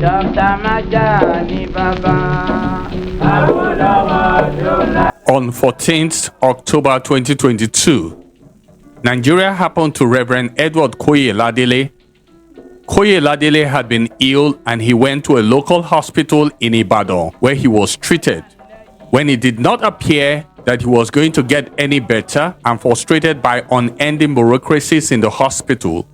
On 14th October 2022, Nigeria happened to Reverend Edward Koye Ladil. Koye Ladil had been ill and he went to a local hospital in Ibadan where he was treated. When it did not appear that he was going to get any better and frustrated by unending bureaucracies in the hospital,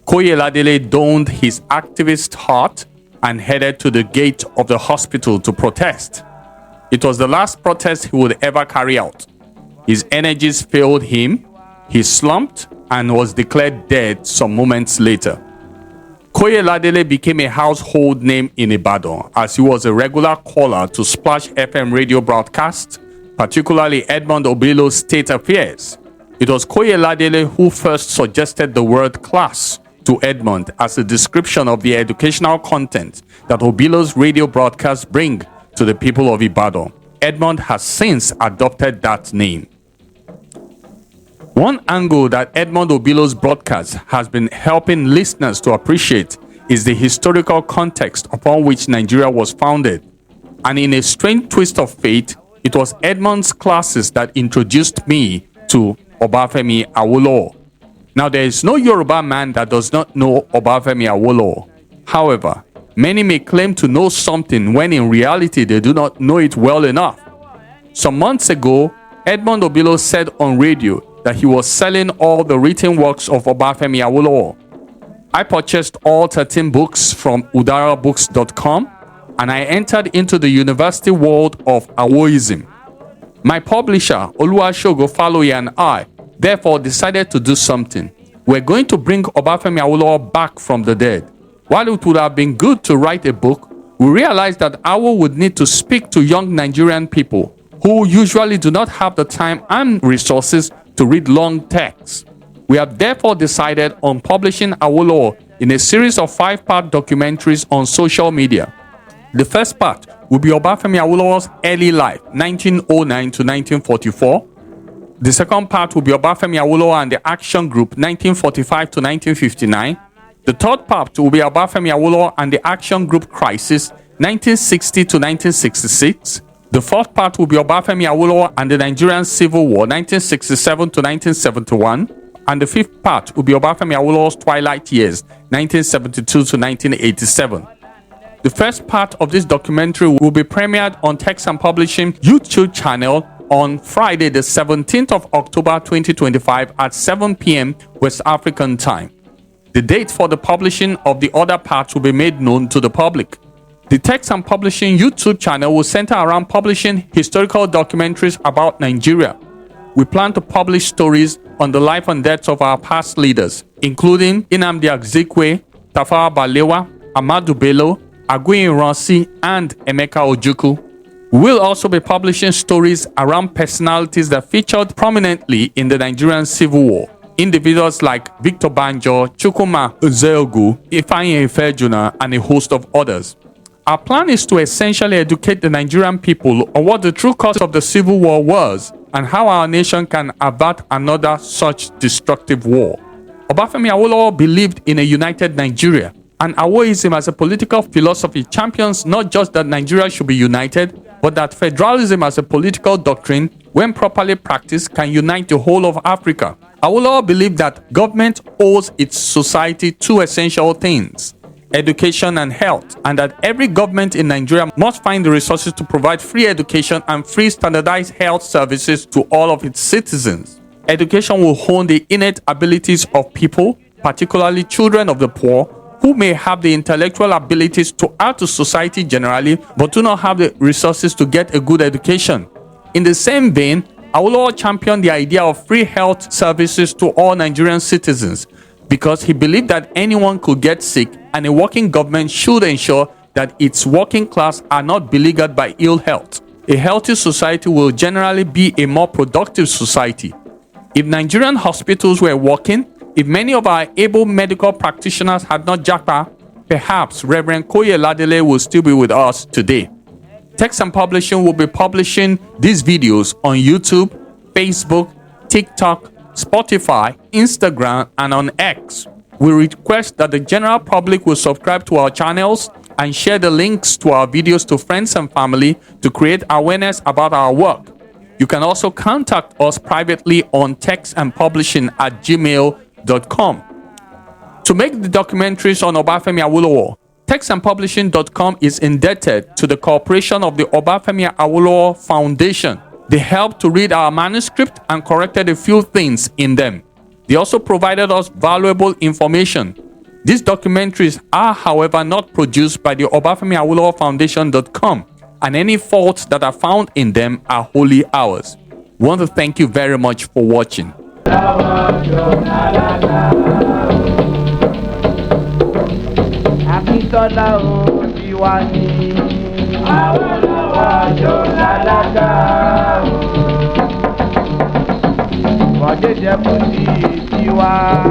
Koye Ladil donned his activist heart and headed to the gate of the hospital to protest. It was the last protest he would ever carry out. His energies failed him, he slumped and was declared dead some moments later. Koye Ladil became a household name in Ibadan as he was a regular caller to Splash FM radio broadcasts, particularly Edmond Obilo's State Affairs. It was Koye Ladil who first suggested the word class to Edmond as a description of the educational content that Obilo's radio broadcasts bring to the people of Ibadan. Edmond has since adopted that name. One angle that Edmond Obilo's broadcast has been helping listeners to appreciate is the historical context upon which Nigeria was founded. And in a strange twist of fate, it was Edmond's classes that introduced me to Obafemi Awolowo. Now, there is no Yoruba man that does not know Obafemi Awolowo. However, many may claim to know something when in reality they do not know it well enough. Some months ago, Edmond Obilo said on radio that he was selling all the written works of Obafemi Awolowo. I purchased all 13 books from udarabooks.com and I entered into the university world of Awoism. My publisher, Oluwasegun Faloye, and I therefore decided to do something. We're going to bring Obafemi Awolowo back from the dead. While it would have been good to write a book, we realized that Awo would need to speak to young Nigerian people who usually do not have the time and resources to read long texts. We have therefore decided on publishing Awolowo in a series of 5-part documentaries on social media. The first part will be Obafemi Awolowo's early life, 1909 to 1944. The second part will be Obafemi Awolowo and the Action Group, 1945 to 1959. The third part will be Obafemi Awolowo and the Action Group Crisis, 1960 to 1966. The fourth part will be Obafemi Awolowo and the Nigerian Civil War, 1967 to 1971. And the fifth part will be Obafemi Awolowo's twilight years, 1972 to 1987. The first part of this documentary will be premiered on Text and Publishing YouTube channel on Friday, the 17th of October 2025 at 7 p.m. West African time. The date for the publishing of the other parts will be made known to the public. The Text and Publishing YouTube channel will center around publishing historical documentaries about Nigeria. We plan to publish stories on the life and deaths of our past leaders, including Nnamdi Azikiwe, Tafawa Balewa, Ahmadu Bello, Aguiyi Ironsi, and Emeka Ojukwu. We will also be publishing stories around personalities that featured prominently in the Nigerian Civil War. Individuals like Victor Banjo, Chukwuma Nzeogu, Ifeanyi Ifejuna, and a host of others. Our plan is to essentially educate the Nigerian people on what the true cause of the Civil War was and how our nation can avert another such destructive war. Obafemi Awolowo believed in a united Nigeria, and Awoism as a political philosophy champions not just that Nigeria should be united, but that federalism as a political doctrine, when properly practiced, can unite the whole of Africa. Awolowo believed that government owes its society two essential things: education and health, and that every government in Nigeria must find the resources to provide free education and free standardized health services to all of its citizens. Education will hone the innate abilities of people, particularly children of the poor, who may have the intellectual abilities to add to society generally, but do not have the resources to get a good education. In the same vein, Awolowo championed the idea of free health services to all Nigerian citizens because he believed that anyone could get sick and a working government should ensure that its working class are not beleaguered by ill health. A healthy society will generally be a more productive society. If Nigerian hospitals were working, if many of our able medical practitioners had not japa, perhaps Reverend Koye Ladil will still be with us today. Text and Publishing will be publishing these videos on YouTube, Facebook, TikTok, Spotify, Instagram, and on X. We request that the general public will subscribe to our channels and share the links to our videos to friends and family to create awareness about our work. You can also contact us privately on textandpublishing@gmail.com. To make the documentaries on Obafemi Awolowo, TextandPublishing.com is indebted to the cooperation of the Obafemi Awolowo Foundation. They helped to read our manuscript and corrected a few things in them. They also provided us valuable information. These documentaries are, however, not produced by the Obafemi Awolowo Foundation.com, and any faults that are found in them are wholly ours. We want to thank you very much for watching. Tiwa.